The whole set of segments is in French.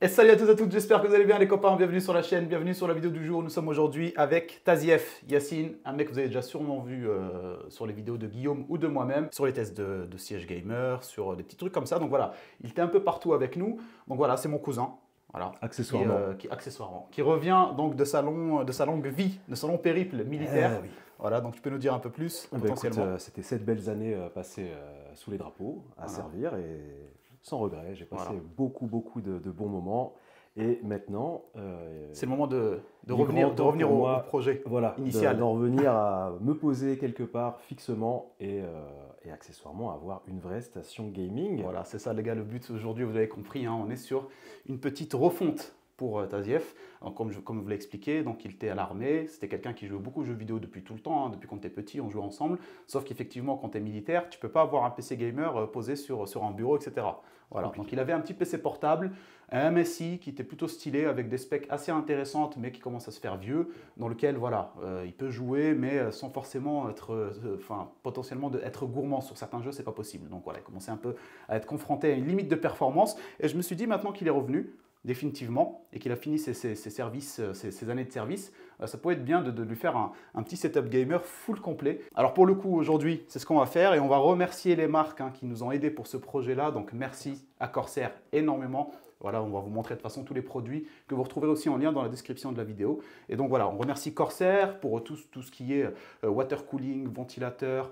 Et salut à tous et à toutes, j'espère que vous allez bien les copains, bienvenue sur la chaîne, bienvenue sur la vidéo du jour. Nous sommes aujourd'hui avec Tazief Yacine, un mec que vous avez déjà sûrement vu sur les vidéos de Guillaume ou de moi-même, sur les tests de siège gamer, sur des petits trucs comme ça. Donc voilà, il était un peu partout avec nous. Donc voilà, c'est mon cousin. Voilà, accessoirement. Qui revient donc de sa longue vie, de son long périple militaire. Oui. Voilà, donc tu peux nous dire un peu plus potentiellement. C'était 7 belles années passées sous les drapeaux à servir et sans regret. J'ai passé beaucoup de bons moments. Et maintenant, c'est le moment de revenir au projet initial. D'en revenir à me poser quelque part fixement et accessoirement avoir une vraie station gaming. Voilà, c'est ça les gars, le but aujourd'hui, vous avez compris, hein, on est sur une petite refonte pour Tazief. Comme je vous l'ai expliqué, donc il était à l'armée, c'était quelqu'un qui jouait beaucoup aux jeux vidéo depuis tout le temps, hein, depuis qu'on était petit, on jouait ensemble, sauf qu'effectivement quand tu es militaire, tu ne peux pas avoir un PC gamer posé sur un bureau, etc. Voilà. Donc il avait un petit PC portable, un MSI qui était plutôt stylé avec des specs assez intéressantes mais qui commence à se faire vieux, dans lequel voilà, il peut jouer mais sans forcément être, potentiellement être gourmand sur certains jeux, c'est pas possible. Donc voilà, il commençait un peu à être confronté à une limite de performance et je me suis dit maintenant qu'il est revenu, définitivement, et qu'il a fini ses services, ses années de service, ça pourrait être bien de lui faire un petit setup gamer full complet. Alors pour le coup, aujourd'hui, c'est ce qu'on va faire et on va remercier les marques qui nous ont aidés pour ce projet-là. Donc merci à Corsair énormément. Voilà, on va vous montrer de toute façon tous les produits que vous retrouverez aussi en lien dans la description de la vidéo. Et donc voilà, on remercie Corsair pour tout ce qui est water cooling, ventilateur.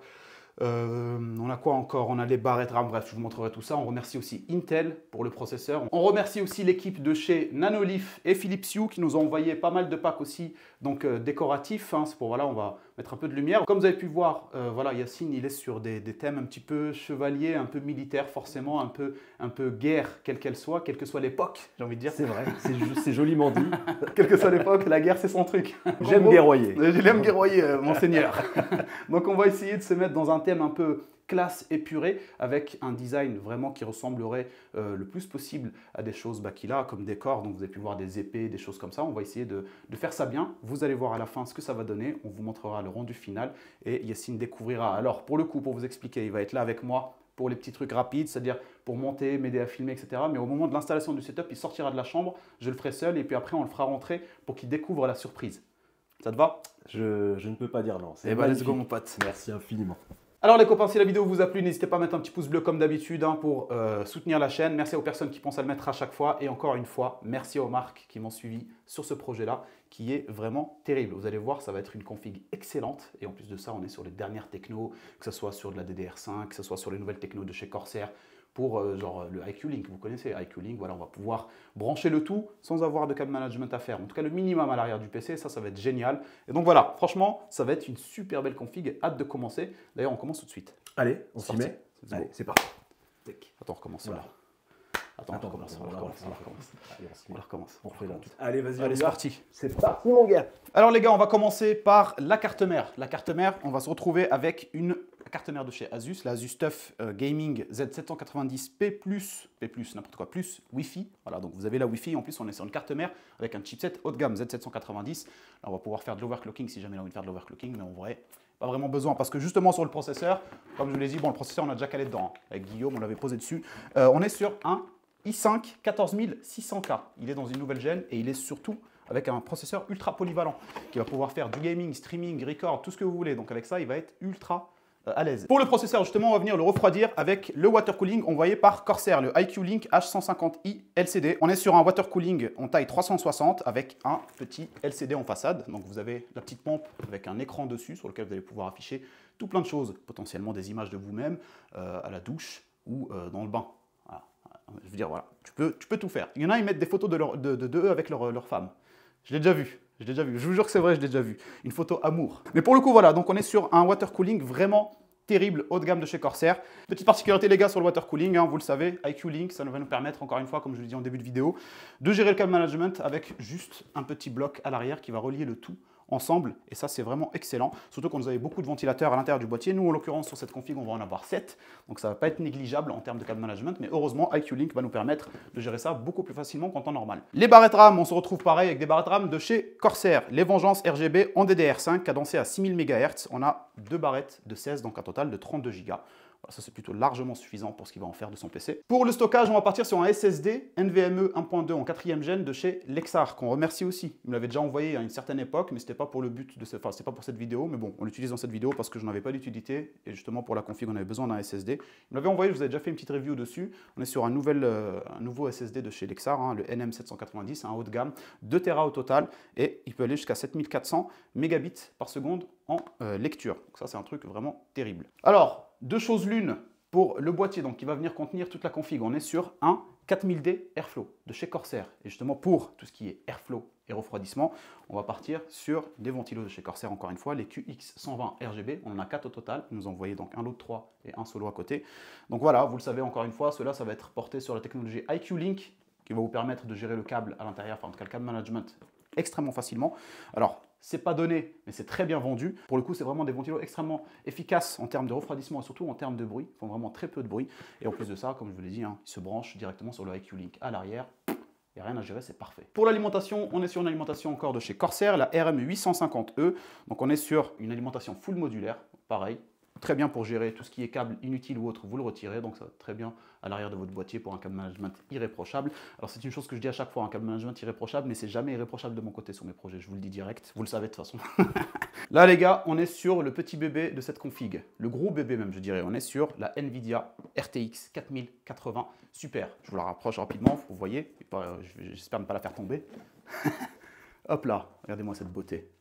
On a quoi encore? On a les barrettes RAM, bref, je vous montrerai tout ça. On remercie aussi Intel pour le processeur. On remercie aussi l'équipe de chez Nanolith et Philips Hue qui nous ont envoyé pas mal de packs aussi, donc décoratifs. C'est pour, voilà, on va mettre un peu de lumière. Comme vous avez pu voir, voilà, Yacine, il est sur des thèmes un petit peu chevaliers, un peu militaires, forcément, un peu guerre, quelle qu'elle soit, quelle que soit l'époque, j'ai envie de dire. C'est vrai, c'est joliment dit. Quelle que soit l'époque, la guerre, c'est son truc. J'aime guerroyer. J'aime guerroyer, monseigneur. Donc on va essayer de se mettre dans un thème un peu classe épurée avec un design vraiment qui ressemblerait le plus possible à des choses qu'il a comme décor. Donc vous avez pu voir des épées, des choses comme ça. On va essayer de faire ça bien. Vous allez voir à la fin ce que ça va donner. On vous montrera le rendu final et Yacine découvrira. Alors pour le coup, pour vous expliquer, il va être là avec moi pour les petits trucs rapides, c'est-à-dire pour monter, m'aider à filmer, etc. Mais au moment de l'installation du setup, il sortira de la chambre, je le ferai seul et puis après on le fera rentrer pour qu'il découvre la surprise. Ça te va? Je ne peux pas dire non. Eh bien, let's go mon pote. Merci infiniment. Alors les copains, si la vidéo vous a plu, n'hésitez pas à mettre un petit pouce bleu comme d'habitude pour soutenir la chaîne. Merci aux personnes qui pensent à le mettre à chaque fois. Et encore une fois, merci aux marques qui m'ont suivi sur ce projet-là, qui est vraiment terrible. Vous allez voir, ça va être une config excellente. Et en plus de ça, on est sur les dernières technos, que ce soit sur de la DDR5, que ce soit sur les nouvelles technos de chez Corsair, pour genre le IQ Link, vous connaissez IQ Link, voilà, on va pouvoir brancher le tout sans avoir de câble management à faire. En tout cas, le minimum à l'arrière du PC, ça va être génial. Et donc voilà, franchement, ça va être une super belle config, hâte de commencer. D'ailleurs, on commence tout de suite. Allez, on s'y met. Allez, c'est parti. Attends, on recommence là. Attends, on recommence. On recommence. On refait là. Allez, vas-y. Allez, c'est parti. C'est parti, mon gars. Alors les gars, on va commencer par la carte mère. La carte mère, on va se retrouver avec une carte mère de chez Asus, la Asus TUF Gaming Z790P+, n'importe quoi, plus Wi-Fi. Voilà, donc vous avez la Wi-Fi. En plus, on est sur une carte mère avec un chipset haut de gamme Z790. Là, on va pouvoir faire de l'overclocking si jamais on a envie de faire de l'overclocking, mais en vrai, pas vraiment besoin parce que justement sur le processeur, comme je vous l'ai dit, bon, le processeur, on a déjà calé dedans. Avec Guillaume, on l'avait posé dessus. On est sur un i5 14600K. Il est dans une nouvelle gêne et il est surtout avec un processeur ultra polyvalent qui va pouvoir faire du gaming, streaming, record, tout ce que vous voulez. Donc avec ça, il va être ultra à l'aise. Pour le processeur, justement, on va venir le refroidir avec le water cooling envoyé par Corsair, le IQ Link H150i LCD. On est sur un water cooling en taille 360 avec un petit LCD en façade. Donc vous avez la petite pompe avec un écran dessus sur lequel vous allez pouvoir afficher tout plein de choses, potentiellement des images de vous-même à la douche ou dans le bain. Voilà. Je veux dire, voilà, tu peux tout faire. Il y en a, ils mettent des photos de eux avec leur femme. Je l'ai déjà vu. Je vous jure que c'est vrai, je l'ai déjà vu. Une photo amour. Mais pour le coup, voilà, donc on est sur un water cooling vraiment terrible, haut de gamme de chez Corsair. Petite particularité, les gars, sur le water cooling, vous le savez, IQ Link, ça va nous permettre, encore une fois, comme je l'ai dit en début de vidéo, de gérer le câble management avec juste un petit bloc à l'arrière qui va relier le tout ensemble. Et ça, c'est vraiment excellent. Surtout quand vous avez beaucoup de ventilateurs à l'intérieur du boîtier. Nous, en l'occurrence, sur cette config, on va en avoir 7. Donc, ça ne va pas être négligeable en termes de câble management. Mais heureusement, IQ Link va nous permettre de gérer ça beaucoup plus facilement qu'en temps normal. Les barrettes RAM, on se retrouve pareil avec des barrettes RAM de chez Corsair. Les Vengeance RGB en DDR5, cadencées à 6000 MHz. On a deux barrettes de 16, donc un total de 32 Go. Voilà, ça c'est plutôt largement suffisant pour ce qu'il va en faire de son PC. Pour le stockage, on va partir sur un SSD NVMe 1.2 en 4e gen de chez Lexar, qu'on remercie aussi. Il me l'avait déjà envoyé à une certaine époque, mais c'était pas pour le but de enfin, c'était pas pour cette vidéo, mais bon, on l'utilise dans cette vidéo parce que je n'avais pas d'utilité et justement pour la config, on avait besoin d'un SSD. Il me l'avait envoyé, je vous avais déjà fait une petite review dessus. On est sur un nouveau SSD de chez Lexar, hein, le NM790, un haut de gamme, 2 Tera au total, et il peut aller jusqu'à 7400 mégabits par seconde en lecture. Donc ça, c'est un truc vraiment terrible. Alors, deux choses l'une pour le boîtier, donc qui va venir contenir toute la config. On est sur un 4000D Airflow de chez Corsair. Et justement, pour tout ce qui est Airflow et refroidissement, on va partir sur des ventilos de chez Corsair, encore une fois, les QX120 RGB. On en a 4 au total. Ils nous ont envoyé donc un lot de 3 et un solo à côté. Donc voilà, vous le savez encore une fois, cela, ça va être porté sur la technologie IQ Link, qui va vous permettre de gérer le câble à l'intérieur, enfin en tout cas le câble management, extrêmement facilement. Alors, c'est pas donné, mais c'est très bien vendu. Pour le coup, c'est vraiment des ventilos extrêmement efficaces en termes de refroidissement et surtout en termes de bruit. Ils font vraiment très peu de bruit. Et en plus de ça, comme je vous l'ai dit, hein, ils se branchent directement sur le IQ Link à l'arrière. Il n'y a rien à gérer, c'est parfait. Pour l'alimentation, on est sur une alimentation encore de chez Corsair, la RM850E. Donc on est sur une alimentation full modulaire, pareil. Très bien pour gérer tout ce qui est câble inutile ou autre, vous le retirez, donc ça va très bien à l'arrière de votre boîtier pour un câble management irréprochable. Alors c'est une chose que je dis à chaque fois, un câble management irréprochable, mais c'est jamais irréprochable de mon côté sur mes projets, je vous le dis direct, vous le savez de toute façon. Là les gars, on est sur le petit bébé de cette config, le gros bébé même je dirais, on est sur la Nvidia RTX 4080 Super. Je vous la rapproche rapidement, vous voyez, j'espère ne pas la faire tomber. Hop là, regardez-moi cette beauté.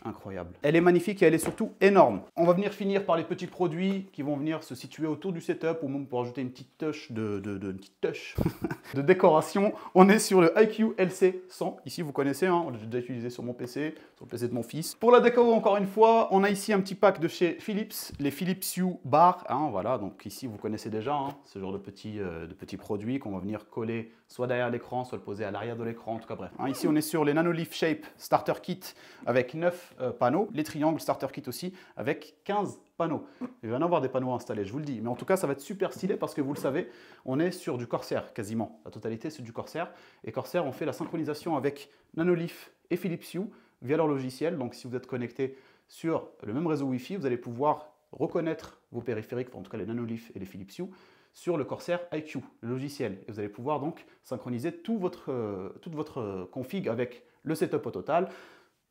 Incroyable. Elle est magnifique et elle est surtout énorme. On va venir finir par les petits produits qui vont venir se situer autour du setup ou même pour ajouter une petite touche de décoration. On est sur le IQ LC100. Ici, vous connaissez, hein, j'ai déjà utilisé sur mon PC, sur le PC de mon fils. Pour la déco, encore une fois, on a ici un petit pack de chez Philips, les Philips Hue Bar. Hein, voilà, donc ici, vous connaissez déjà hein, ce genre de petits produits qu'on va venir coller soit derrière l'écran, soit le poser à l'arrière de l'écran, en tout cas bref. Hein, ici, on est sur les Nanoleaf Shape Starter Kit avec 9 panneaux, les triangles Starter Kit aussi avec 15 panneaux. Il va y en avoir des panneaux installés, je vous le dis. Mais en tout cas, ça va être super stylé parce que vous le savez, on est sur du Corsair quasiment. La totalité, c'est du Corsair. Et Corsair, on fait la synchronisation avec Nanoleaf et Philips Hue via leur logiciel. Donc, si vous êtes connecté sur le même réseau Wi-Fi, vous allez pouvoir reconnaître vos périphériques, enfin, en tout cas les Nanoleaf et les Philips Hue, sur le Corsair IQ, le logiciel. Et vous allez pouvoir donc synchroniser toute votre config avec le setup au total.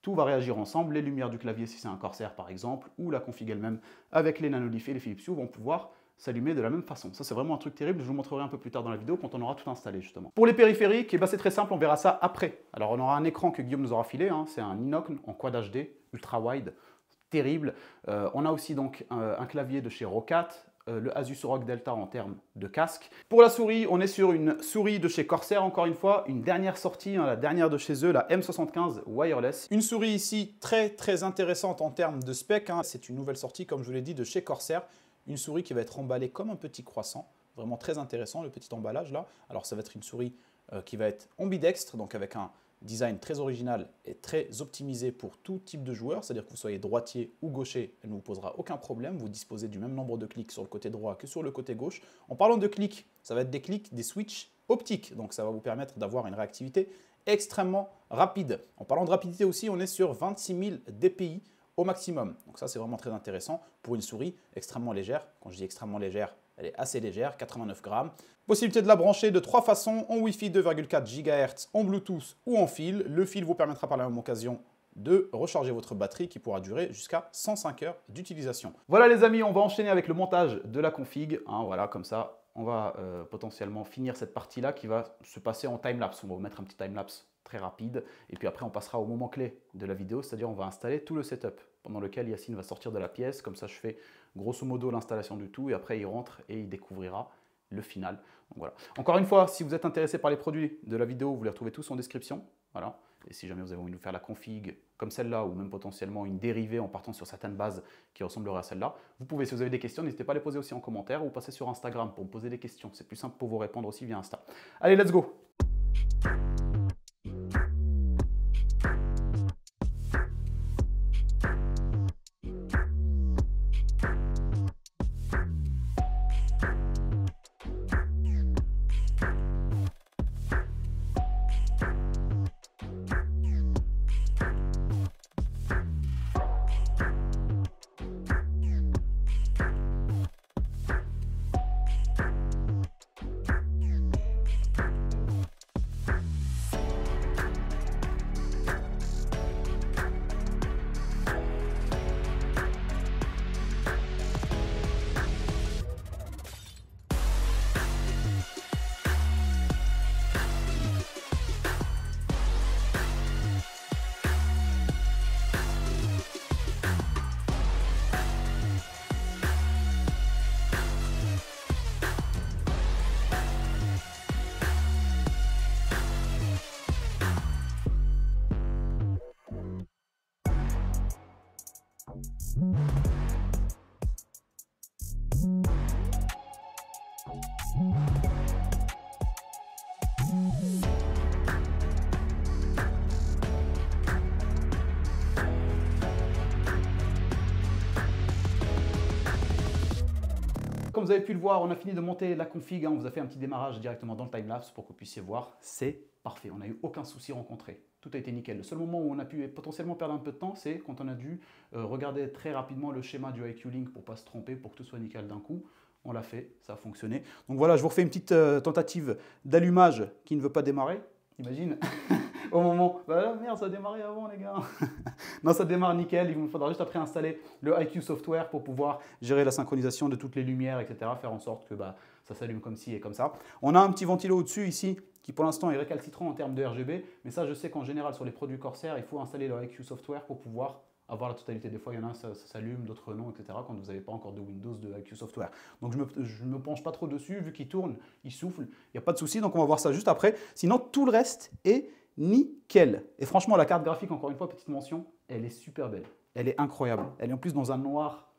Tout va réagir ensemble, les lumières du clavier si c'est un Corsair par exemple, ou la config elle-même avec les Nanoleaf et les Philips Hue vont pouvoir s'allumer de la même façon. Ça c'est vraiment un truc terrible, je vous montrerai un peu plus tard dans la vidéo quand on aura tout installé justement. Pour les périphériques, c'est très simple, on verra ça après. Alors on aura un écran que Guillaume nous aura filé, hein, c'est un Inox en Quad HD, ultra wide, terrible. On a aussi donc un clavier de chez Roccat, le Asus ROG Delta en termes de casque. Pour la souris, on est sur une souris de chez Corsair, encore une fois, une dernière sortie, hein, la dernière de chez eux, la M75 Wireless. Une souris ici très intéressante en termes de spec, hein. C'est une nouvelle sortie, comme je vous l'ai dit, de chez Corsair. Une souris qui va être emballée comme un petit croissant, vraiment très intéressant le petit emballage là. Alors ça va être une souris qui va être ambidextre, donc avec un design très original et très optimisé pour tout type de joueur, c'est-à-dire que vous soyez droitier ou gaucher, elle ne vous posera aucun problème, vous disposez du même nombre de clics sur le côté droit que sur le côté gauche. En parlant de clics, ça va être des clics, des switches optiques, donc ça va vous permettre d'avoir une réactivité extrêmement rapide. En parlant de rapidité aussi, on est sur 26 000 dpi au maximum, donc ça c'est vraiment très intéressant pour une souris extrêmement légère. Quand je dis extrêmement légère, elle est assez légère, 89 grammes. Possibilité de la brancher de 3 façons, en Wi-Fi 2,4 GHz, en Bluetooth ou en fil. Le fil vous permettra par la même occasion de recharger votre batterie qui pourra durer jusqu'à 105 heures d'utilisation. Voilà les amis, on va enchaîner avec le montage de la config. Hein, voilà, comme ça, on va potentiellement finir cette partie-là qui va se passer en time-lapse. On va vous mettre un petit time-lapse très rapide. Et puis après, on passera au moment clé de la vidéo, c'est-à-dire on va installer tout le setup pendant lequel Yacine va sortir de la pièce. Comme ça, je fais grosso modo l'installation du tout et après, il rentre et il découvrira le final. Donc, voilà. Encore une fois, si vous êtes intéressé par les produits de la vidéo, vous les retrouvez tous en description. Voilà. Et si jamais vous avez envie de nous faire la config comme celle-là ou même potentiellement une dérivée en partant sur certaines bases qui ressembleraient à celle-là, vous pouvez, si vous avez des questions, n'hésitez pas à les poser aussi en commentaire ou passer sur Instagram pour me poser des questions. C'est plus simple pour vous répondre aussi via Insta. Allez, let's go! comme vous avez pu le voir, on a fini de monter la config. On vous a fait un petit démarrage directement dans le timelapse pour que vous puissiez voir. C'est parfait, on n'a eu aucun souci rencontré. Tout a été nickel. Le seul moment où on a pu potentiellement perdre un peu de temps, c'est quand on a dû regarder très rapidement le schéma du IQ Link pour ne pas se tromper, pour que tout soit nickel d'un coup. On l'a fait, ça a fonctionné. Donc voilà, je vous refais une petite tentative d'allumage qui ne veut pas démarrer. Imagine, au moment, bah merde, ça a démarré avant les gars. Non, ça démarre nickel. Il vous faudra juste après installer le IQ Software pour pouvoir gérer la synchronisation de toutes les lumières, etc. Faire en sorte que ça s'allume comme ci et comme ça. On a un petit ventilo au-dessus ici qui pour l'instant est récalcitrant en termes de RGB. Mais ça, je sais qu'en général, sur les produits Corsair, il faut installer le IQ Software pour pouvoir avoir la totalité. Des fois, il y en a, ça s'allume, d'autres non, etc. quand vous n'avez pas encore de Windows de IQ Software. Donc, je ne me penche pas trop dessus. Vu qu'il tourne, il souffle, il n'y a pas de souci. Donc, on va voir ça juste après. Sinon, tout le reste est nickel. Et franchement, la carte graphique, encore une fois, petite mention, elle est super belle. Elle est incroyable. Elle est en plus dans un noir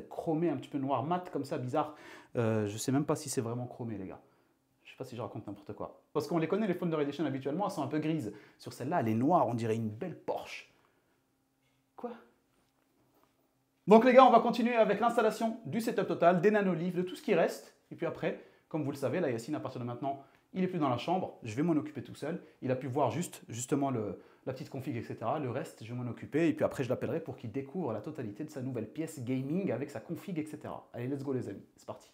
chromé, un petit peu noir mat, comme ça, bizarre. Je ne sais même pas si c'est vraiment chromé, les gars. Je ne sais pas si je raconte n'importe quoi. Parce qu'on les connaît, les Founder Edition, habituellement, elles sont un peu grises. Sur celle-là, elle est noire, on dirait une belle Porsche. Quoi? Donc les gars, on va continuer avec l'installation du setup total, des nanoliths, de tout ce qui reste. Et puis après, comme vous le savez, là, Yacine, à partir de maintenant, il n'est plus dans la chambre. Je vais m'en occuper tout seul. Il a pu voir justement la petite config, etc. Le reste, je vais m'en occuper. Et puis après, je l'appellerai pour qu'il découvre la totalité de sa nouvelle pièce gaming avec sa config, etc. Allez, let's go les amis. C'est parti.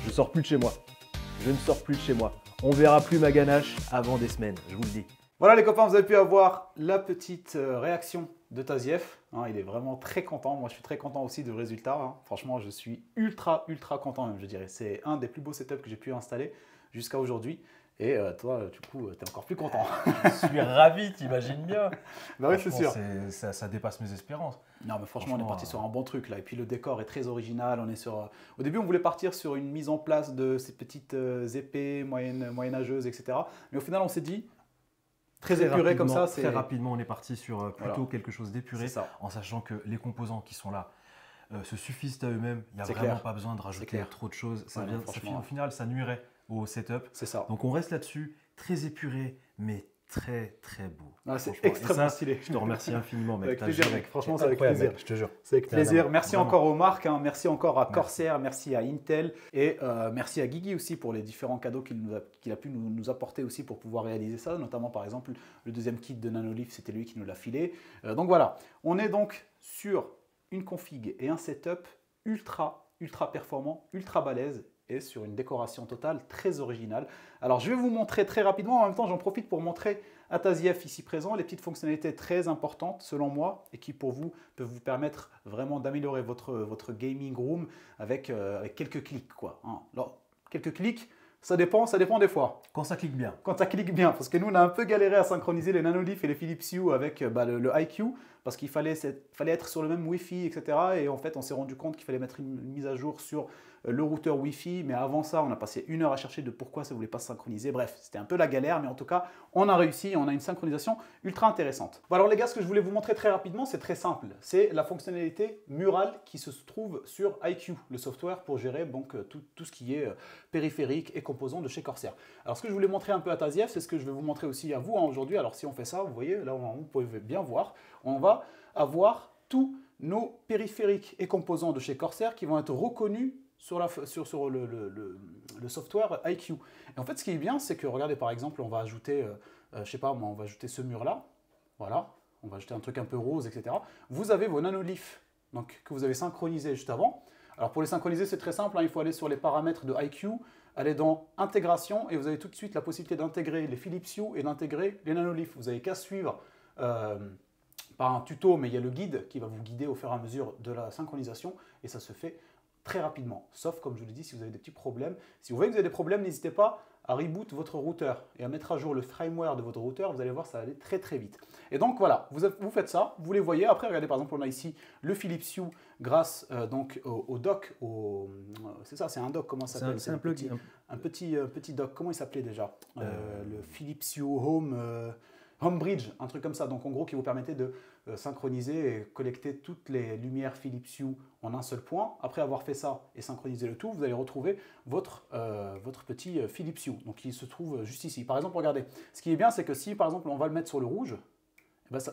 Je sors plus de chez moi. Je ne sors plus de chez moi. On verra plus ma ganache avant des semaines, je vous le dis. Voilà les copains, vous avez pu avoir la petite réaction de Taziev. Il est vraiment très content. Moi, je suis très content aussi du résultat. Franchement, je suis ultra content même, je dirais. C'est un des plus beaux setups que j'ai pu installer jusqu'à aujourd'hui. Et toi, du coup, tu es encore plus content. Je suis ravi, t'imagines bien. Bah oui, c'est sûr. Ça dépasse mes espérances. Non, mais franchement, on est parti sur un bon truc là. Et puis le décor est très original. On est sur. Au début, on voulait partir sur une mise en place de ces petites épées moyenâgeuses, etc. Mais au final, on s'est dit très épuré comme ça. Très rapidement, on est parti sur plutôt quelque chose d'épuré, en sachant que les composants qui sont là se suffisent à eux-mêmes. Il n'y a vraiment pas besoin de rajouter trop de choses. Au final, ça nuirait au setup. C'est ça. Donc on reste là-dessus, très épuré, mais très beau. C'est extrêmement stylé. Je te remercie infiniment, mec. Avec plaisir, mec. Franchement, c'est avec plaisir. Mec, je te jure. C'est avec plaisir. Merci encore aux marques, merci encore à Corsair, merci à Intel et merci à Guigui aussi pour les différents cadeaux qu'il a pu nous apporter aussi pour pouvoir réaliser ça. Notamment, par exemple, le deuxième kit de Nanolith, c'était lui qui nous l'a filé. Donc voilà, on est donc sur une config et un setup ultra performant, ultra balèze et sur une décoration totale très originale. Alors je vais vous montrer très rapidement, en même temps j'en profite pour montrer à Taziev ici présent les petites fonctionnalités très importantes selon moi et qui pour vous peuvent vous permettre vraiment d'améliorer votre gaming room avec quelques clics quoi. Alors quelques clics, ça dépend des fois. Quand ça clique bien. Quand ça clique bien, parce que nous on a un peu galéré à synchroniser les Nanolith et les Philips Hue avec le IQ, parce qu'il fallait être sur le même Wi-Fi, etc. Et en fait, on s'est rendu compte qu'il fallait mettre une mise à jour sur le routeur Wi-Fi. Mais avant ça, on a passé 1 heure à chercher de pourquoi ça ne voulait pas se synchroniser. Bref, c'était un peu la galère, mais en tout cas, on a réussi et on a une synchronisation ultra intéressante. Bon, alors les gars, ce que je voulais vous montrer très rapidement, c'est très simple. C'est la fonctionnalité Mural qui se trouve sur iCUE, le software pour gérer donc, tout ce qui est périphérique et composants de chez Corsair. Alors, ce que je voulais montrer un peu à Taziev, c'est ce que je vais vous montrer aussi à vous aujourd'hui. Alors, si on fait ça, vous voyez, là, vous pouvez bien voir, on va avoir tous nos périphériques et composants de chez Corsair qui vont être reconnus sur le software iCUE. Et en fait, ce qui est bien, c'est que, regardez, par exemple, on va ajouter, je sais pas, on va ajouter ce mur-là, voilà, on va ajouter un truc un peu rose, etc. Vous avez vos nanoliths donc, que vous avez synchronisés juste avant. Alors, pour les synchroniser, c'est très simple, hein, il faut aller sur les paramètres de iCUE, aller dans Intégration, et vous avez tout de suite la possibilité d'intégrer les Philips Hue et d'intégrer les nanoliths. Vous n'avez qu'à suivre pas un tuto, mais il y a le guide qui va vous guider au fur et à mesure de la synchronisation, et ça se fait très rapidement. Sauf, comme je vous l'ai dit, si vous avez des petits problèmes. Si vous voyez que vous avez des problèmes, n'hésitez pas à reboot votre routeur et à mettre à jour le firmware de votre routeur. Vous allez voir, ça va aller très très vite. Et donc voilà, vous faites ça, vous les voyez. Après, regardez, par exemple, on a ici le Philips Hue grâce donc au dock. C'est ça, c'est un dock, comment ça s'appelle? C'est un plugin. Un petit dock, comment il s'appelait déjà? Le Philips Hue Home Bridge, un truc comme ça. Donc en gros, qui vous permettait de synchroniser et collecter toutes les lumières Philips Hue en un seul point. Après avoir fait ça et synchronisé le tout, vous allez retrouver votre petit Philips Hue, donc qui se trouve juste ici. Par exemple, regardez, ce qui est bien, c'est que si par exemple on va le mettre sur le rouge,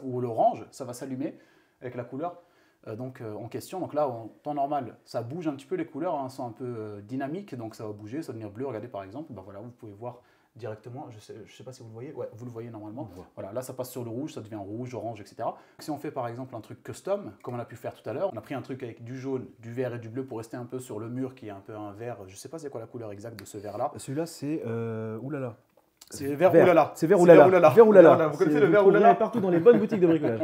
ou l'orange, ça va s'allumer avec la couleur en question. Donc là, en temps normal, ça bouge un petit peu, les couleurs hein, sont un peu dynamiques, donc ça va bouger, ça va devenir bleu. Regardez par exemple, voilà, vous pouvez voir directement, je sais pas si vous le voyez, ouais, vous le voyez normalement. Voilà, là ça passe sur le rouge, ça devient rouge, orange, etc. Si on fait par exemple un truc custom, comme on a pu faire tout à l'heure, on a pris un truc avec du jaune, du vert et du bleu pour rester un peu sur le mur qui est un peu un vert, je sais pas c'est quoi la couleur exacte de ce vert là. Celui-là c'est oulala. C'est vert oulala. C'est vert oulala. Vert oulala. Vous connaissez le vert oulala partout dans les bonnes boutiques de bricolage.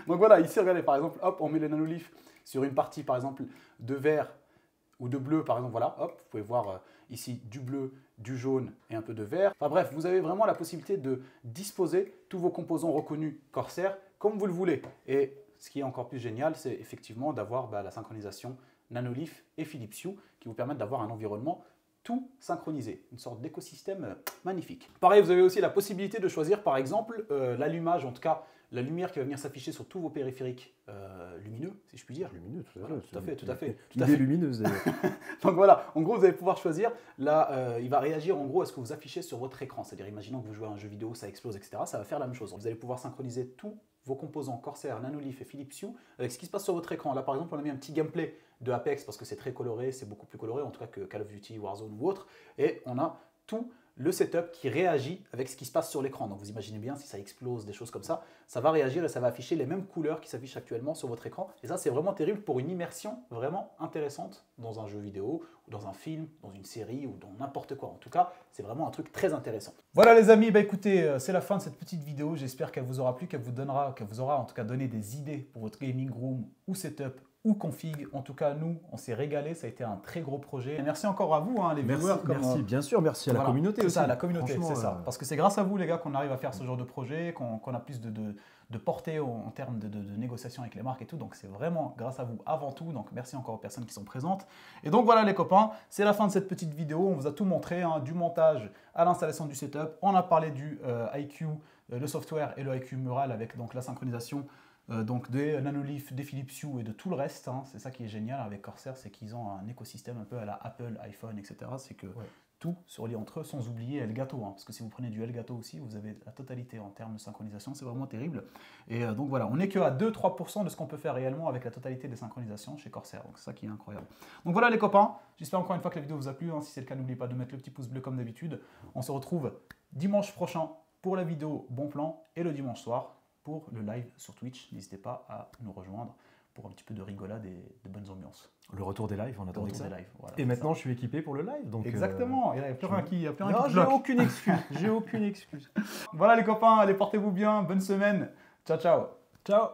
Donc voilà, ici regardez par exemple, hop, on met les nanoliths sur une partie par exemple de vert ou de bleu par exemple, voilà, hop, vous pouvez voir ici du bleu, du jaune et un peu de vert. Enfin bref, vous avez vraiment la possibilité de disposer tous vos composants reconnus Corsair comme vous le voulez. Et ce qui est encore plus génial, c'est effectivement d'avoir la synchronisation nanolith et Philips Hue qui vous permettent d'avoir un environnement tout synchronisé, une sorte d'écosystème magnifique. Pareil, vous avez aussi la possibilité de choisir par exemple l'allumage, en tout cas la lumière qui va venir s'afficher sur tous vos périphériques lumineux, si je puis dire. Lumineux, tout à fait. Idée lumineuse d'ailleurs. Donc voilà, en gros vous allez pouvoir choisir, là il va réagir en gros à ce que vous affichez sur votre écran, c'est-à-dire imaginons que vous jouez à un jeu vidéo, ça explose, etc. Ça va faire la même chose. Vous allez pouvoir synchroniser tous vos composants Corsair, nanolith et Philips Hue avec ce qui se passe sur votre écran. Là par exemple on a mis un petit gameplay de Apex parce que c'est très coloré, c'est beaucoup plus coloré en tout cas que Call of Duty, Warzone ou autre, et on a tout le setup qui réagit avec ce qui se passe sur l'écran. Donc vous imaginez bien, si ça explose, des choses comme ça, ça va réagir et ça va afficher les mêmes couleurs qui s'affichent actuellement sur votre écran. Et ça, c'est vraiment terrible pour une immersion vraiment intéressante dans un jeu vidéo, ou dans un film, dans une série, ou dans n'importe quoi. En tout cas, c'est vraiment un truc très intéressant. Voilà les amis, écoutez, c'est la fin de cette petite vidéo. J'espère qu'elle vous aura plu, qu'elle vous aura en tout cas donné des idées pour votre gaming room ou setup ou config. En tout cas, nous, on s'est régalé. Ça a été un très gros projet. Et merci encore à vous, hein, les viewers. Merci, bien sûr. Merci à la communauté aussi. C'est ça, la communauté, c'est ça. Parce que c'est grâce à vous, les gars, qu'on arrive à faire ce genre de projet, qu'on a plus de portée en termes de négociation avec les marques et tout. Donc, c'est vraiment grâce à vous avant tout. Donc, merci encore aux personnes qui sont présentes. Et donc, voilà, les copains, c'est la fin de cette petite vidéo. On vous a tout montré, hein, du montage à l'installation du setup. On a parlé du iCUE, le software et le iCUE Mural avec donc la synchronisation donc des nanoliths, des Philips Hue et de tout le reste. Hein. C'est ça qui est génial avec Corsair, c'est qu'ils ont un écosystème un peu à la Apple, iPhone, etc. C'est que tout se relie entre eux, sans oublier Elgato. Hein. Parce que si vous prenez du Elgato aussi, vous avez la totalité en termes de synchronisation. C'est vraiment terrible. Et donc voilà, on n'est que à 2-3% de ce qu'on peut faire réellement avec la totalité des synchronisations chez Corsair. Donc c'est ça qui est incroyable. Donc voilà les copains, j'espère encore une fois que la vidéo vous a plu. Hein. Si c'est le cas, n'oubliez pas de mettre le petit pouce bleu comme d'habitude. On se retrouve dimanche prochain pour la vidéo Bon Plan et le dimanche soir pour le live sur Twitch. N'hésitez pas à nous rejoindre pour un petit peu de rigolade et de bonnes ambiances. Le retour des lives, on attend ça. Voilà, et maintenant, je suis équipé pour le live. Donc exactement, il n'y a plus rien qui j'ai aucune excuse. J'ai aucune excuse. Voilà les copains, allez, portez-vous bien, bonne semaine. Ciao, ciao. Ciao.